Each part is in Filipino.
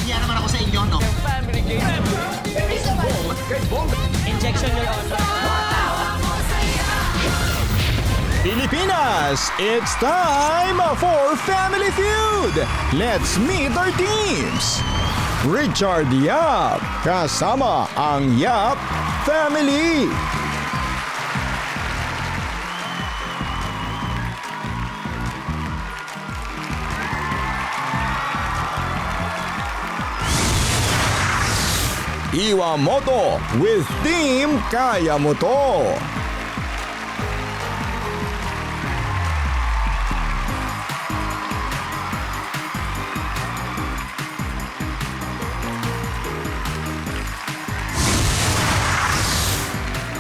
nahihiya naman ako sa inyo, no? Injection, Your Honor. Pilipinas, it's time for Family Feud! Let's meet our teams! Richard Yap, kasama ang Yap Family! Iwamoto with Team Kaya Mo To!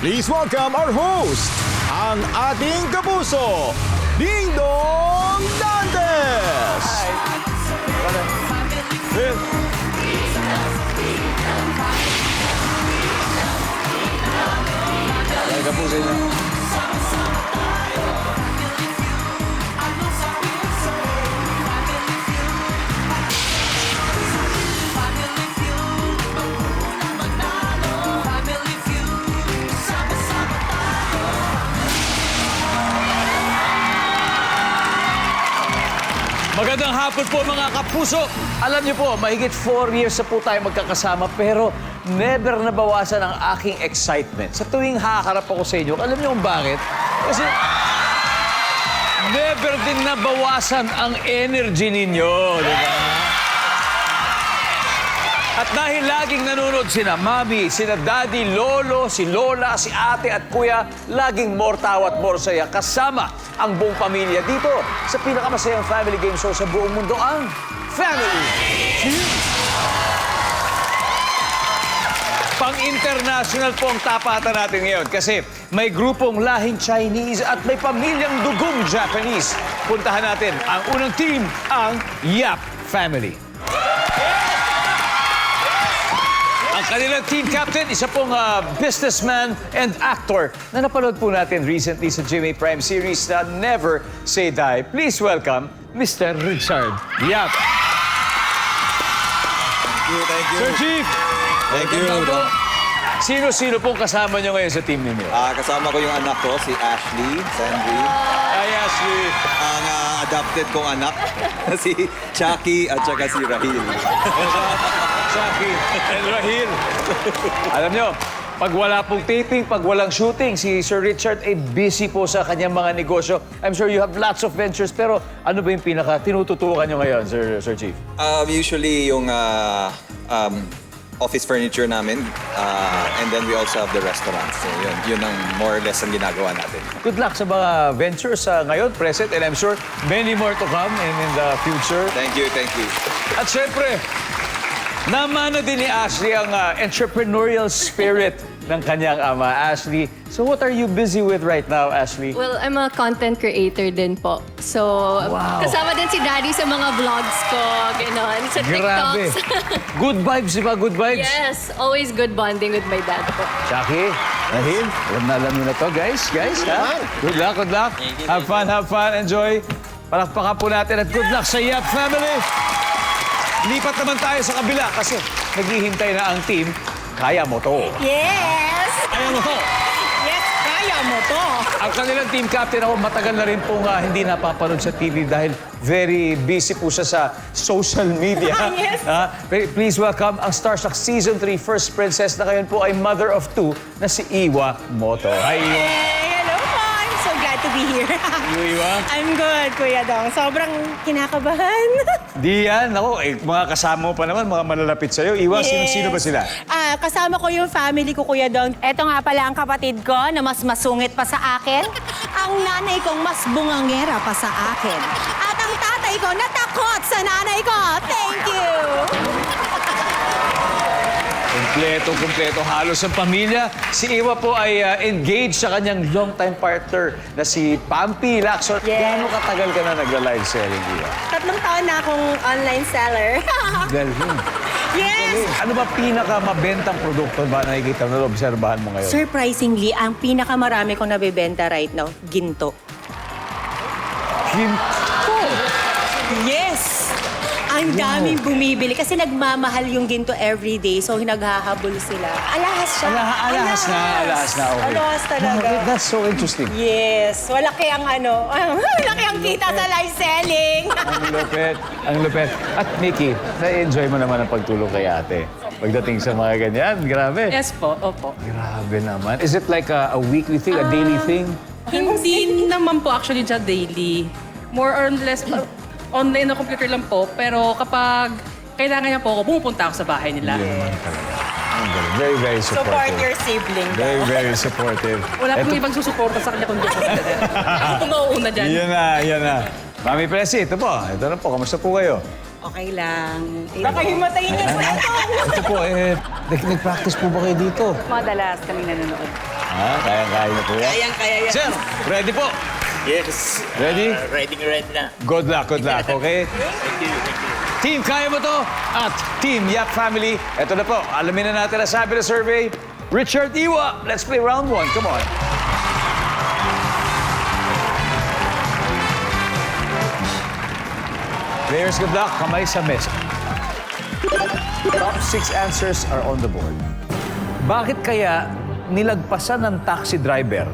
Please welcome our host, ang ating kapuso, Ding Dong Dantes! Kapuso niya. Magandang hapon po mga kapuso. Alam niyo po, mahigit 4 years na po tayo magkakasama pero never nabawasan ang aking excitement. Sa tuwing haharap ako sa inyo, alam niyo kung bakit? Kasi never din nabawasan ang energy ninyo, di ba? At dahil laging nanonood sina Mami, sina Daddy, Lolo, si Lola, si Ate at Kuya, laging more tawa at more saya kasama ang buong pamilya dito sa pinakamasayang family game show sa buong mundo, ang Family Feud. Pang-international po ang tapatan natin ngayon kasi may grupong lahing Chinese at may pamilyang dugong Japanese. Puntahan natin ang unang team, ang Yap Family. Ang kanilang team captain, isa pong businessman and actor na napanood po natin recently sa GMA Prime series na Never Say Die. Please welcome Mr. Richard Yap. Thank you. Sir Chief! Thank you. Sino-sino pong kasama nyo ngayon sa team ninyo? Kasama ko yung anak ko, si Ashley Sandry. Ay, Ashley. Ang adopted kong anak, si Chucky at saka si Rahil. Chucky and Rahil. Alam nyo, pag wala pong taping, pag walang shooting, si Sir Richard ay busy po sa kanyang mga negosyo. I'm sure you have lots of ventures, pero ano ba yung tinututukan nyo ngayon, Sir Chief? Usually yung office furniture namin, and then we also have the restaurant. So yun ang more or less ang ginagawa natin. Good luck sa mga ventures ngayon, present, and I'm sure many more to come in the future. Thank you, thank you. At syempre, namana din ni Ashley ang entrepreneurial spirit ng kanyang ama. Ashley, so what are you busy with right now, Ashley? Well, I'm a content creator din po. So, kasama din si Daddy sa mga vlogs ko, gano'n, sa Grabe. TikToks. Good vibes, di ba? Good vibes? Yes, always good bonding with my dad po. Chucky, Rahil, alam nyo na to, guys. Ha? Good luck, good luck. Have fun, enjoy. Palakpakan po natin at good luck sa Yap Family. Lipat naman tayo sa kabila kasi naghihintay na ang team Kaya Mo To. Yes! Kaya Mo To. Yes, kaya mo to. Ang kanilang team captain ako, matagal na rin pong hindi napapanood sa TV dahil very busy po siya sa social media. Yes. Please welcome ang Starstruck Season 3 First Princess na ngayon po ay mother of 2 na si Iwa Moto. Hi, Iwa. Hey, hello po. I'm so glad to be here. Iwa. I'm good, Kuya Dong. Sobrang kinakabahan. Di yan. Ako, mga kasama mo pa naman, mga malalapit sa'yo. Iwa, sino ba sila? Kasama ko yung family ko, Kuya Dong. Eto nga pala ang kapatid ko na mas masungit pa sa akin. Ang nanay kong mas bungangera pa sa akin. At ang tatay ko natakot sa nanay ko. Thank you! Kompleto halos ang pamilya. Si Iwa po ay engaged sa kanyang long-time partner na si Pampi Lacson. Yes. Gaano katagal ka na nagla-live selling, Iwa? 3 taon na akong online seller. Galing. Yes! Ano ba pinakamabentang produkto ba nakikita mo, obserbahan mo ngayon? Surprisingly, ang pinakamarami kong nabibenta right now, ginto. Ginto. Yes! Ang daming bumibili kasi nagmamahal yung ginto everyday. So, naghahabol sila. Alahas siya. Alahas na. Okay. Alahas talaga. Okay, that's so interesting. Yes. Malaki ang malaki ang kita sa live selling. Ang lupet. At Mickey, na-enjoy mo naman ang pagtulong kay ate. Pagdating sa mga ganyan, grabe. Yes po, opo. Grabe naman. Is it like a weekly thing, a daily thing? Hindi naman po actually siya daily. More or less, online na computer lang po. Pero kapag kailangan niya po ako, pumupunta ako sa bahay nila. Yun naman talaga. Ang galing. Very, very Support supportive. your sibling. Very, very supportive. Wala pong ibang susuporta sa kanya kundi ako. Ako po mauuna dyan. Yan na. Mami Presi, ito po. Ito na po. Kamusta po kayo? Okay lang. Baka himatayin niyo sa ito. Ito po, nag-practice po ba kayo dito? Madalas kami nanonood. Kaya na po yan. Kaya yan. Sir, ready po? Yes. Ready? Ready na. Good luck, okay? Thank you. Team, kaya mo to? At Team Yap Family, ito na po. Alamin na natin ang sabi ng survey. Richard Iwa, let's play round 1. Come on. Players, good luck. Kamay sa mesa. Top 6 answers are on the board. Bakit kaya nilagpasan ng taxi driver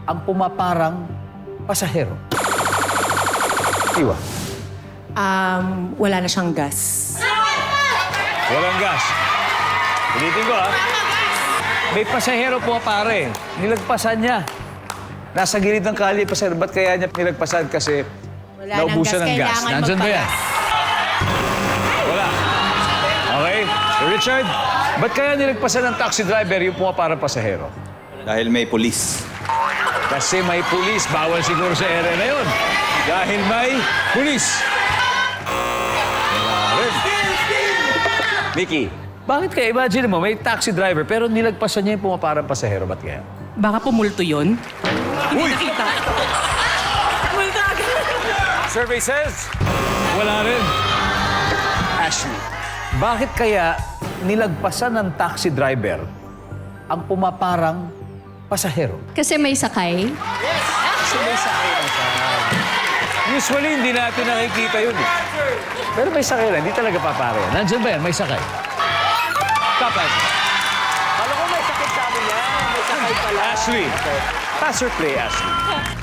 ang pumaparang pasahero? Iwa. Wala na siyang gas. Walang gas. Ulitin ko, ha? May pasahero po, pare. Nilagpasan niya. Nasa gilid ng kalye, pasahero. Ba't kaya niya nilagpasan? Kasi Wala naubusan ng gas. Kailangan Nandyan ba yan? magpagas. Wala. Okay. So, Richard, ba't kaya nilagpasan ng taxi driver yung pumaparang pasahero? Dahil may police. Kasi may pulis. Bawal siguro sa area na yun. Dahil may pulis. Wala rin. Mickey, bakit kaya imagine mo, may taxi driver pero nilagpasan niya yung pumaparang pasahero? Ba't kaya? Baka po multo yun. Uy! Nakita. Multo agad. Survey says, wala rin. Ashley, bakit kaya nilagpasan ng taxi driver ang pumaparang pasahero? Kasi may sakay. Usually, hindi natin nakikita yun. Pero may sakay na, hindi talaga papare. Nandiyan ba yan? May sakay. Top answer. Kala ko may sakit sa amin yan. May sakay pala. Ashley. Pass or play, Ashley?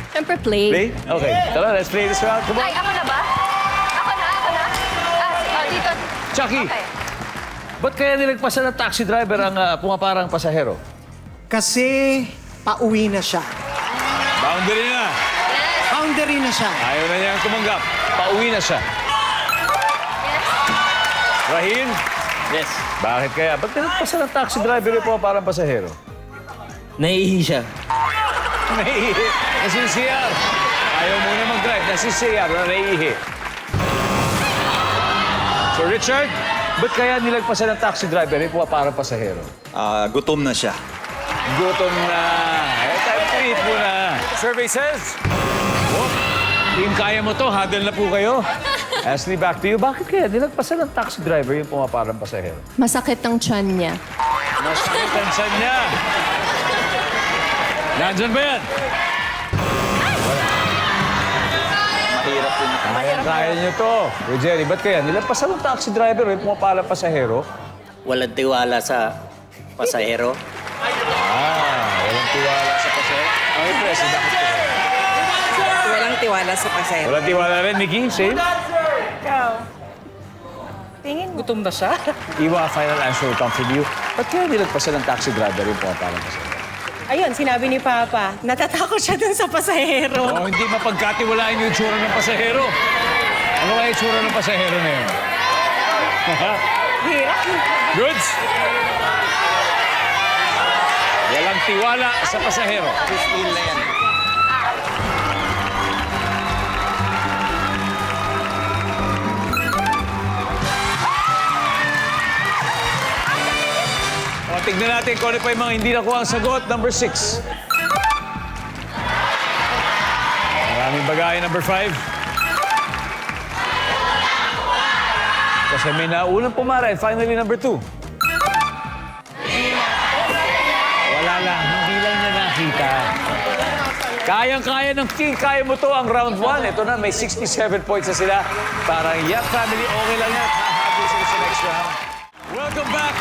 Siyempre play. Play? Okay. Tara, let's play this round. Come on. Ay, ako na ba? Ako na. Dito. Chucky, Okay. ba't kaya nilagpasan ng taxi driver ang pumaparang pasahero? Kasi pauwi na siya. Boundary na. Boundary na siya. Ayaw na niyang tumanggap. Pauwi na siya. Rahim, Yes. bakit kaya? Ba't nilagpasan ng taxi driver yung pumaparang pasahero? Naiihi siya. Naiihi. Nasisiyar. Ayaw muna mag-drive. Nasisiyar na naiihi. So, Richard, ba't kaya nilagpasan ng taxi driver yung pumaparang pasahero? Gutom na siya. Gutom na. Time to eat muna. Survey says, whoop, team kaya mo to, huddle na po kayo. Ashley, back to you. Bakit kaya nilagpasan ng taxi driver yung pumaparang pasahero? Masakit ang tiyan niya. Masakit ang tiyan niya. Nandyan ba yan? Mahirap po na. Kaya niyo to. Kuya Jerry, ba't kaya nilagpasan ng taxi driver yung pumaparang pasahero? Walang tiwala sa pasahero. Walang tiwala sa pasahero. Okay, Presi, bakit kaya? Walang tiwala sa pasahero. Walang tiwala rin, Nikki? Same? Tingin mo. Gutom na siya. Iwa, final answer will come from you. Ba't kaya nilagpasan ng taxi driver yung pumaparang pasahero? Ayun, sinabi ni Papa, natatakot siya dun sa pasahero. Oh, hindi mapagkatiwalaan yung itsura ng pasahero. Ano kaya itsura ng pasahero na yun? Hirap. Goods? Walang tiwala sa pasahero. Feel na yan. O, tignan natin kung ano pa yung mga hindi nakuha ang sagot. Number 6. Maraming bagay. Number 5. Kasi may naunang pumaray. Finally, number 2. Wala lang. Hindi lang niya nakita. Kayang-kaya ng Team Kaya Mo To ang round 1. Ito na, may 67 points na sila. Parang Yap Family, okay lang yan. Hahabol sila sa next round. Welcome back!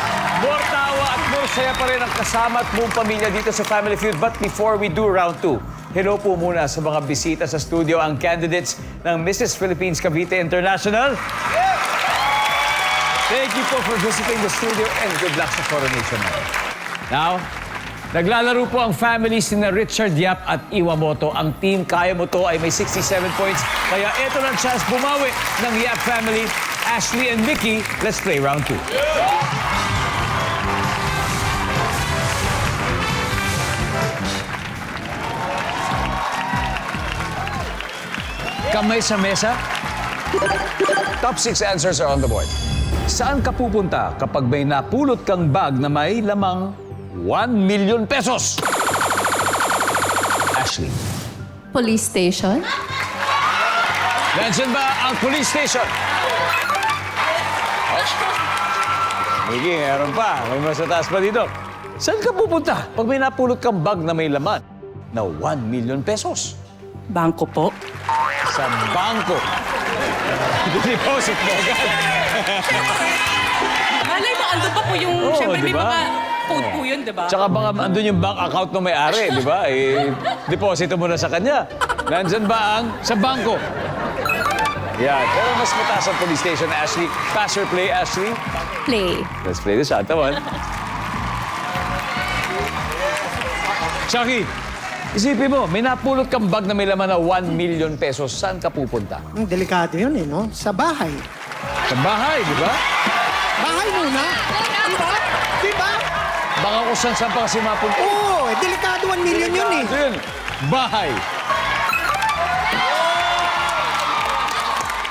More tawa at more saya pa rin ang kasama at buong pamilya dito sa Family Feud. But before we do round 2, hello po muna sa mga bisita sa studio, ang candidates ng Mrs. Philippines Cavite International. Thank you po for visiting the studio and good luck sa coronation. Now, naglalaro po ang families ni Richard Yap at Iwamoto. Ang team Kaya Mo To ay may 67 points. Kaya ito lang chance bumawi ng Yap family. Ashley and Mickey, let's play round 2. Kamay sa mesa. Top 6 answers are on the board. Saan ka pupunta kapag may napulot kang bag na may lamang 1 million pesos? Ashley. Police station. Nandiyan ba ang police station? Sige, meron pa. May mas mataas pa dito. Saan ka pupunta pag may napulot kang bag na may laman na 1 million pesos? Bangko po. Sa bangko. Deposit mo agad. Malay mo, andun pa po yung, Oo, syempre may diba? mga code po yun, di ba? Tsaka baka andun yung bank account ng may-ari, di ba? Eh, deposito mo na sa kanya. Nandyan ba ang sa bangko? Yeah, pero mas mataas ang police station, Ashley. Pass or play, Ashley? Play. Let's play this other one. Chucky, isipin mo, may napulot kang bag na may laman na 1 million pesos. Saan ka pupunta? Ang delikado yun eh, no? Sa bahay. Sa bahay, di ba? Bahay muna. Diba? Diba? Baka kung saan pa kasi mapunta. Oo, delikado 1 million yun eh. Ito yun, bahay.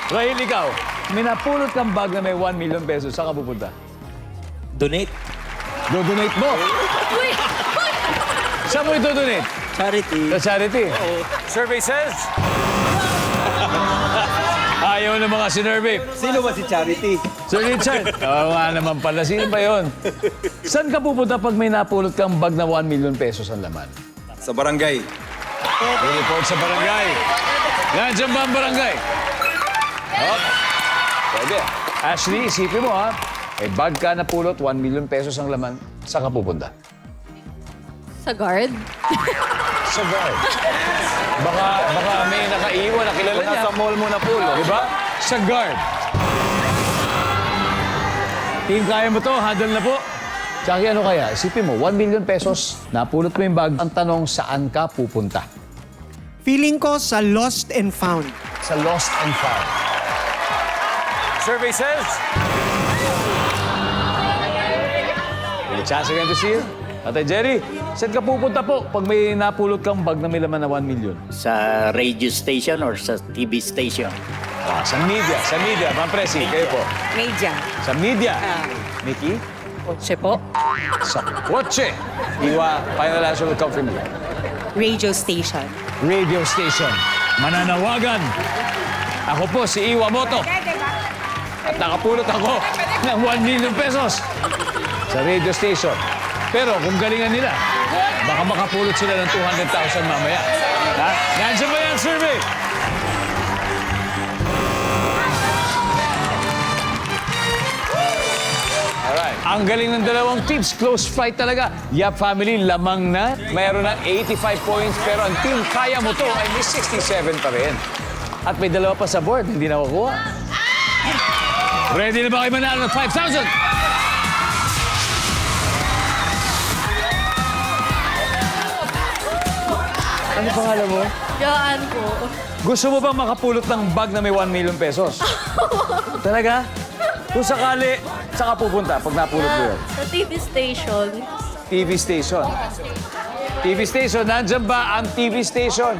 Rahil, ikaw, may napulot kang bag na may 1 million pesos. Saan ka pupunta? Donate. Do-donate mo. Saan mo ito-donate? Charity. Sa charity. Survey says... Ayaw na mga sinurvey. Sino ba si Charity? Sir Richard. Oo nga naman pala. Sino ba yun? Saan ka pupunta pag may napulot kang bag na 1 million pesos ang laman? Sa barangay. Report sa barangay. Nandiyan ba ang barangay? Oh. Pwede. Ashley, isipin mo ha. May bag ka napulot, 1 million pesos ang laman. Saan ka pupunta? Sa guard. Sa guard. Baka may nakaiwan, nakilala niya. Nasa mall mo na pulo. Diba? Sa guard. Team, kaya mo to. Handle na po. Tsaka ano kaya? Isipin mo, 1 million pesos, napulot mo yung bag. Ang tanong, saan ka pupunta? Feeling ko sa lost and found. Sa lost and found. Survey says... May chance again to see you. Ate Jerry, saan ka pupunta po pag may napulot kang bag na may laman na 1 million? Sa radio station or sa TV station? Ah, sa media. Ma'am Presi, kayo po. Media. Sa media. Mickey? Kotse po. Sa kotse. Iwa, final answer will come from you. Radio station. Radio station. Mananawagan. Ako po si Iwamoto. At nakapulot ako ng 1 million pesos sa radio station. Pero kung galingan nila, baka makapulot sila ng 200,000 mamaya. Ha? Nandiyan ba yan, survey? Alright. Ang galing ng dalawang teams. Close fight talaga. Yap family, lamang na. Mayroon ng 85 points. Pero ang team Kaya Mo To ay may 67 pa rin. At may dalawa pa sa board. Hindi nakukuha. Ready na ba kayo manalo ng 5,000? Ano pangalan mo? Yaan po. Gusto mo bang makapulot ng bag na may 1 million pesos? Talaga? Kung sakali, saan ka pupunta pag napulot mo yun? Sa TV station. TV station. TV station, nandyan ba ang TV station?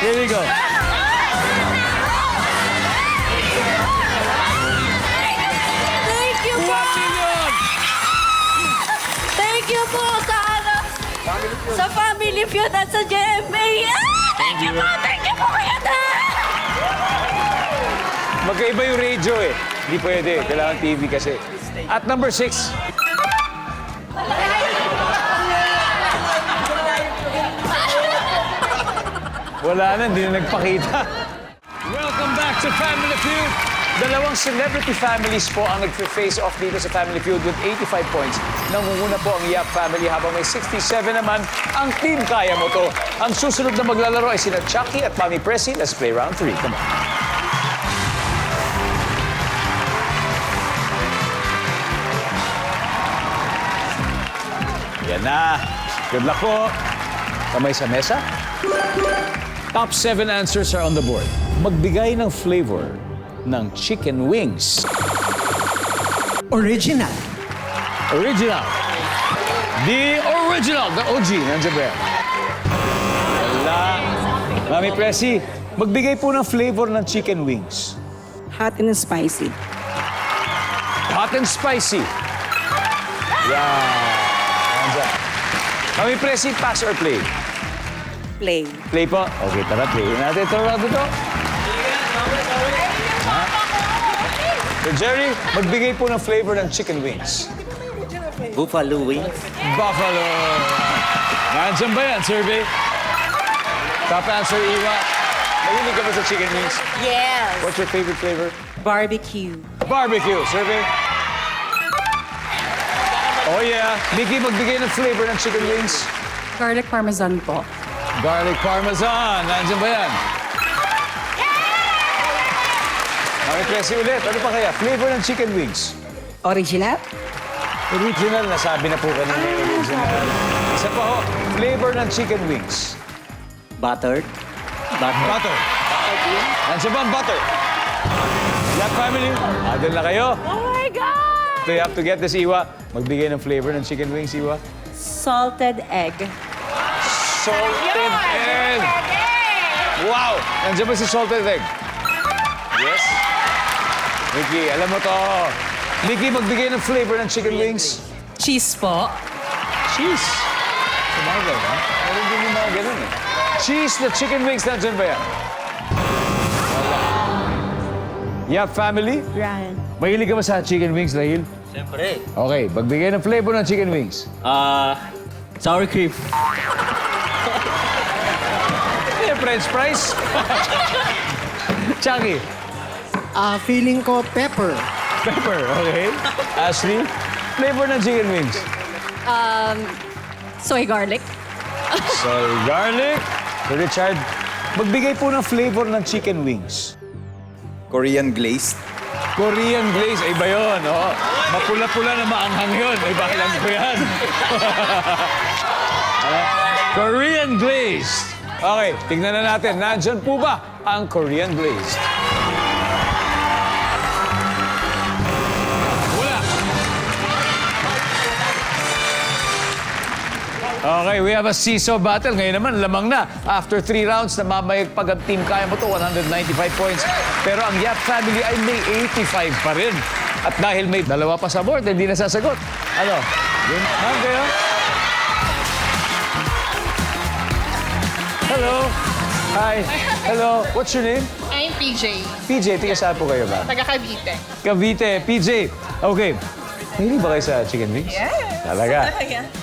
Here we go. Thank you po! 1 million! Thank you po sa sa Family Feud at sa GMA. Thank you po! Thank you po kayo na! Magkaiba yung radio eh. Hindi pwede. Kailangan TV kasi. At number 6, Wala na, hindi na nagpakita. Welcome back to Family Feud. Dalawang celebrity families po ang nag-face off dito sa Family Feud with 85 points. Nangunguna po ang Yap family habang may 67 naman ang Team Kaya Mo To. Ang susunod na maglalaro ay sina Chucky at Mami Pressy. Let's play round 3. Come on. Yan na. Good luck po. Kamay sa mesa. Top 7 answers are on the board. Magbigay ng flavor ng chicken wings. Original. Original. The original. The OG. Nandiyan ba yan? Wala. Mami Pressy, magbigay po ng flavor ng chicken wings. Hot and spicy. Hot and spicy. Yeah. Nandiyan. Mami Pressy, pass or play? Play. Play po. Okay, tara, play natin ito. So Jerry, magbigay po ng flavor ng chicken wings. Buffalo wings. Buffalo. Nandiyan ba yan, survey? Top answer, Iwa. Mahilig ka ba sa chicken wings? Yes. What's your favorite flavor? Barbecue. Barbecue, survey. Oh yeah. Mickey, magbigay ng flavor ng chicken wings. Garlic parmesan po. Garlic parmesan. Nandiyan ba yan? Mami Pressy ulit. Ano pa kaya? Flavor ng chicken wings. Original. Original, nasabi na po kanina yung original. Isa pa ho, flavor ng chicken wings. Buttered. Butter. Butter. Nandiyan ba ang butter? Black family, adil na kayo. Oh my God! So you have to get this, Iwa. Magbigay ng flavor ng chicken wings, Iwa. Salted egg. Salted egg. Wow! Nandiyan ba si salted egg? Yes? Mickey, alam mo to. Mickey, magbigay ng flavor ng chicken wings. Cheese po. Cheese. Sabagay, ha? Meron din yung mga ganun, eh. Cheese na chicken wings, nandiyan ba yan? Wala. Yeah, family? Brian. Mahilig ka ba sa chicken wings, Rahil? Siyempre. Okay, magbigay ng flavor ng chicken wings. Sour cream. Eh, French fries. Chucky. Feeling ko pepper. Pepper, okay. Ashley, flavor ng chicken wings. Soy garlic. Soy garlic. So Richard, magbigay po ng flavor ng chicken wings. Korean glazed. Korean glaze, ay iba yun, oh. Mapula-pula na maanghang yun. Iba alam ko yan. Korean glazed. Okay, tignan na natin. Nandyan po ba ang Korean glazed? Wala. Okay, we have a seesaw battle. Ngayon naman, lamang na. After 3 rounds, namamayagpag ang Team Kaya Mo To, 195 points. Pero ang Yap family ay may 85 pa rin. At dahil may dalawa pa sa board, hindi nasasagot. Ano? Yun, ma'am kayo? Hello. Hi. Hello. What's your name? I'm PJ. PJ, tiga saan po kayo ba? Taga Cavite. Cavite. PJ. Okay. Mahilig ba kayo sa chicken wings? Yes. Talaga?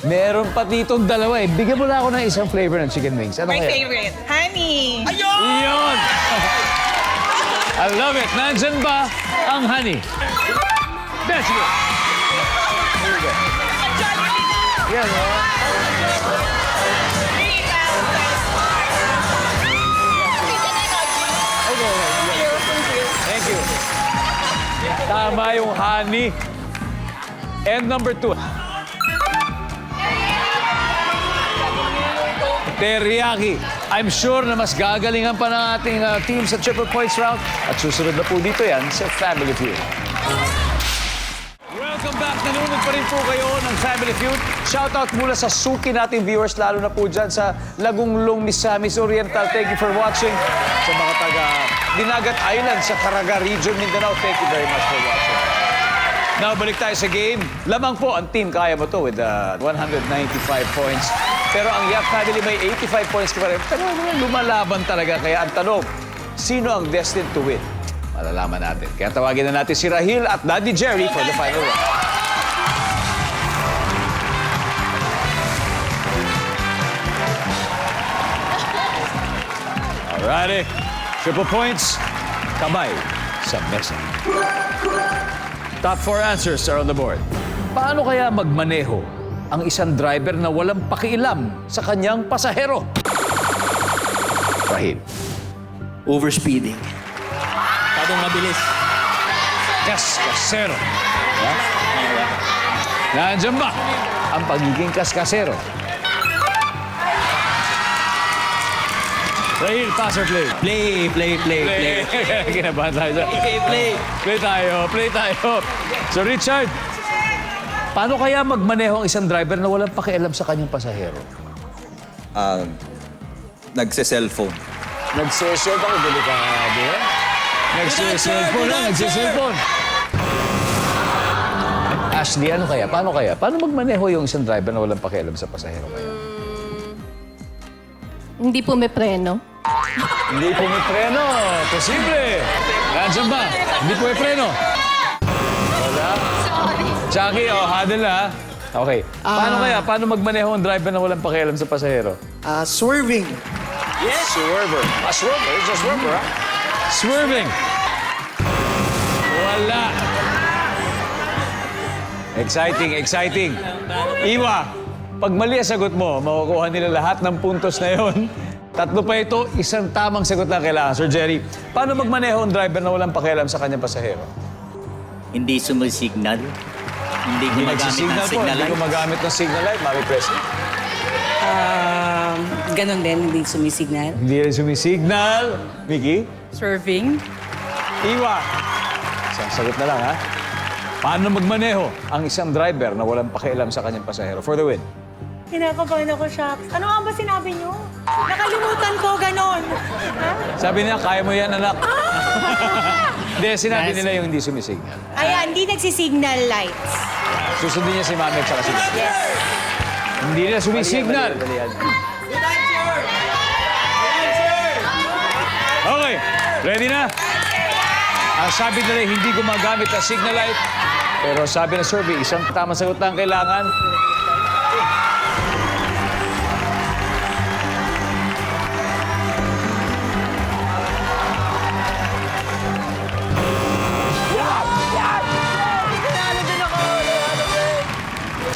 Meron pa ditong dalawa eh. Bigyan mo na ako ng isang flavor ng chicken wings. Ano My kaya? favorite, honey. Iyon! I love it. Nandyan ba ang honey? Let's go. Here we go. Yan, oh. Thank you. Tama yung honey. And number 2. Teriyaki. I'm sure na mas gagalingan pa ng ating team sa triple points round. At susunod na po dito yan sa Family Feud. Welcome back. Nanonood pa rin po kayo ng Family Feud. Shoutout mula sa suki nating viewers, lalo na po dyan sa Lagunglong, Misamis Oriental. Thank you for watching. Sa mga taga Dinagat Island sa Caraga Region, Mindanao, thank you very much for watching. Now, balik tayo sa game. Lamang po ang Team Kaya Mo To with 195 points. Pero ang Yap family may 85 points pa rin. Pero lumalaban talaga. Kaya ang tanong, sino ang destined to win? Malalaman natin. Kaya tawagin na natin si Rahil at Daddy Jerry for the final round. Alrighty. Triple points. Kamay sa mesa. Top 4 answers are on the board. Paano kaya magmaneho ang isang driver na walang pakialam sa kanyang pasahero? Rahil. Overspeeding. Masyadong mabilis. Kaskasero. Ha? Nandiyan ba ang pagiging kaskasero? Rahil, pass or play? Play. Kinabahan tayo dyan. Play. Play tayo. So Richard, paano kaya magmaneho ang isang driver na walang pakialam sa kanyang pasahero? Nagse-cellphone. Nagse-cellphone, delikado. Nagse-cellphone. Ashley, ano kaya? Paano kaya? Paano magmaneho yung isang driver na walang pakialam sa pasahero kaya? Hindi po may preno. Hindi po may preno. Posible. Nandiyan ba? Hindi po may preno. Wala. Chucky, huddle ha. Okay. Paano kaya? Paano magmaneho ang driver na walang pakialam sa pasahero? Swerving. Yes. Swerver. Swerver. It's a swerver, ha? Swerving. Wala. Exciting. Iwa, pag mali ang sagot mo, makukuha nila lahat ng puntos na yon. Tatlo pa ito, isang tamang sagot lang kailangan. Sir Jerry, paano magmaneho ang driver na walang pakialam sa kanyang pasahero? Hindi sumisignal. Hindi gumagamit ng Nagsisignal po, signal hindi light. gumagamit ng signal light, Mami Presley. Ganon din, hindi sumisignal. Hindi rin sumisignal. Mickey? Swerving. Iwa. Isang sagot na lang, ha? Paano magmaneho ang isang driver na walang pakialam sa kanyang pasahero? For the win. Kinakabahan ako, Shaq. Ano nga ba sinabi niyo? Nakalimutan ko, ganon. Ha? Sabi niya, kaya mo yan, anak. Hindi, sinabi nila yung hindi sumisignal. Ayan, hindi nagsisignal lights. Susundin niya si Mami at saka si Daddy. Hindi na sumisignal. Okay, ready na? Ang sabi nila hindi gumagamit ng signal light. Pero sabi ng survey, isang tamang sagot lang kailangan.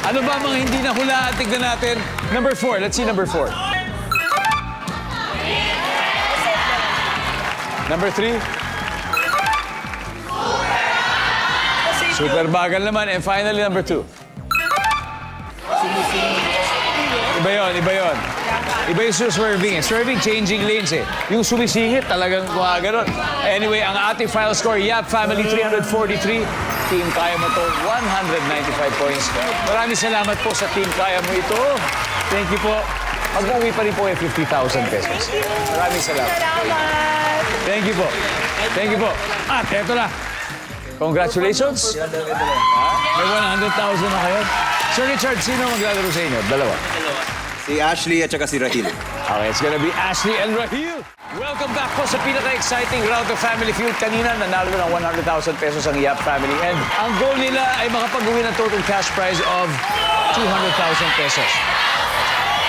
Ano ba mga hindi nahulaan? Tignan natin. Number 4. Let's see number 4. Number 3. Super bagal naman. And finally, number 2. Iba yun. Iba yung swerving eh. Swerving, changing lanes eh. Yung sumisingit, talagang gano'n. Anyway, ang ating final score, Yap Family 343. Team Kaya Mo to, 195 points. Maraming salamat po sa Team Kaya Mo ito. Thank you po. Mag-uwi pa rin po yung 50,000 pesos. Maraming salamat. Thank you po. Thank you po. At eto na. Congratulations. May 100,000 na kayo. Sir Richard, sino maglalaro sa inyo? Dalawa. Si Ashley at saka si Rahil. Okay, it's gonna be Ashley and Rahil. Welcome back po sa pinaka-exciting round of Family Feud. Kanina, nanalo ng 100,000 pesos ang Yap family. And ang goal nila ay makapag-uwi ng total cash prize of 200,000 pesos.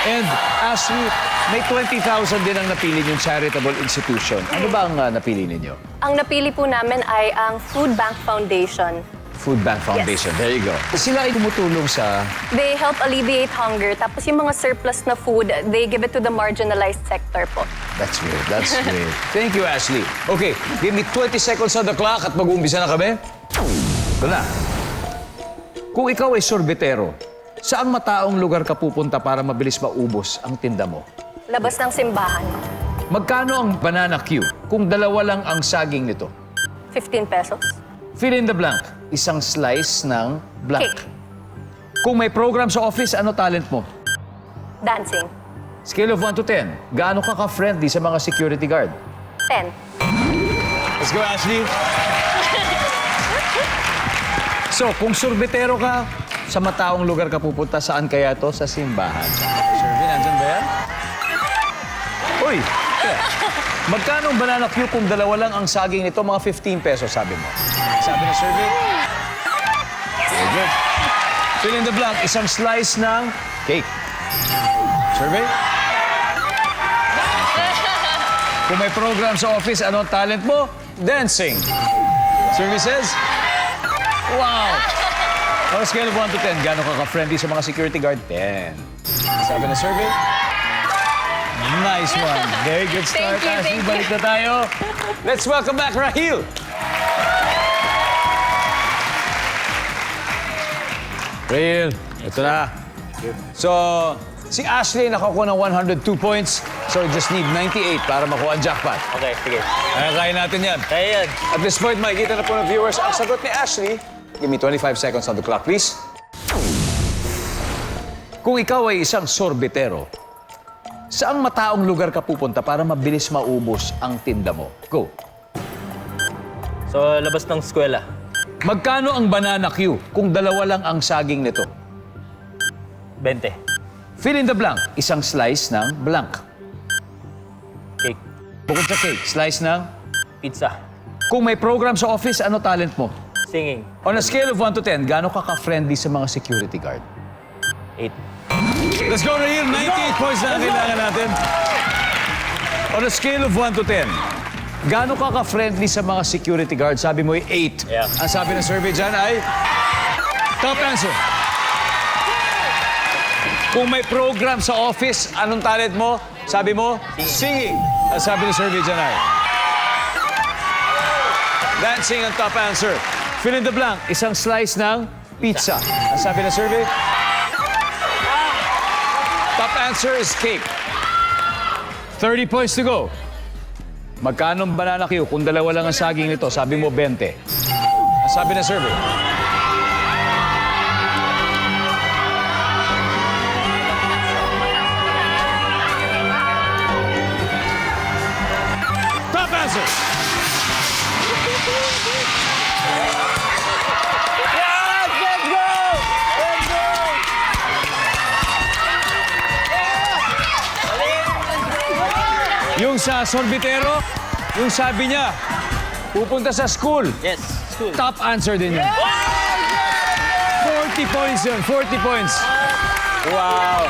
And Ashley, may 20,000 din ang napili yung charitable institution. Ano ba ang napili ninyo? Ang napili po namin ay ang Food Bank Foundation. Food Bank Foundation. There you go. Sila ay tumutulong sa... They help alleviate hunger. Tapos yung mga surplus na food, they give it to the marginalized sector po. That's great. That's great. Thank you, Ashley. Okay, give me 20 seconds on the clock at mag-uumpisa na kami. Ito na. Kung ikaw ay sorbetero, saang mataong lugar ka pupunta para mabilis maubos ang tinda mo? Labas ng simbahan. Magkano ang banana Q kung dalawa lang ang saging nito? 15 pesos. Fill in the blank. Isang slice ng blank. Cake. Kung may program sa office, ano talent mo? Dancing. Scale of 1 to 10. Gaano ka ka-friendly sa mga security guard? 10. Let's go, Ashley. So, kung sorbetero ka, sa mataong lugar ka pupunta, saan kaya to? Sa simbahan. Survey, nandyan ba yan? Uy! Yeah. Magkano ang banana Q kung dalawa lang ang saging nito? Mga 15 pesos, sabi mo. Sabi na survey. Very good. Fill in the blank. Isang slice ng cake. Survey? Kung may program sa office, ano ang talent mo? Dancing. Services? Wow! On a scale of 1 to 10, gaano ka ka-friendly sa mga security guard? 10. Sabi na survey? Nice one. Very good start, Ashley. Balik na tayo. Let's welcome back Rahil. Rahil, ito na. So, si Ashley nakakuha ng 102 points. So, just need 98 para makuha ang jackpot. Okay, sige. Kaya natin yan. Kaya yan. At this point, makikita na po ng viewers ang sagot ni Ashley. Give me 25 seconds on the clock, please. Kung ikaw ay isang sorbetero, saang mataong lugar ka pupunta para mabilis maubos ang tinda mo? Go. So, labas ng eskwela. Magkano ang banana Q kung dalawa lang ang saging nito? 20. Fill in the blank. Isang slice ng blank. Cake. Bukod sa cake, slice ng... Pizza. Kung may program sa office, ano talent mo? Singing. On a scale of 1 to 10, gaano ka ka-friendly sa mga security guard? 8. Let's go, Rahil. 98 points na ang kailangan natin. On a scale of 1 to 10, gaano ka ka-friendly sa mga security guard? Sabi mo ay 8. Yeah. Ang sabi ng survey dyan ay... Top answer. Kung may program sa office, anong talent mo? Sabi mo, singing. Ang sabi ng survey dyan ay... Dancing ang top answer. Fill in the blank. Isang slice ng pizza. Ang sabi ng survey? Top answer is cake. 30 points to go. Magkano ang banana Q kung dalawa lang ang saging nito? Sabi mo 20. Ang sabi ng survey? Top answer. Yes, let's go! Let's go! Yung sa sorbitero, yung sabi niya, pupunta sa school. Yes, school. Top answer din yun. 40 points yun, 40 points. Wow.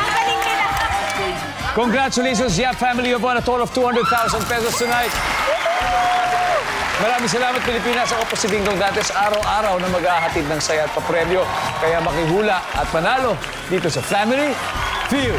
Congratulations, Yap family. You've won a total of 200,000 pesos tonight. Maraming salamat, Pilipinas. Ako po si Dingdong Dantes, araw-araw na mag-ahatid ng saya at papremyo. Kaya makihula at panalo dito sa Family Feud.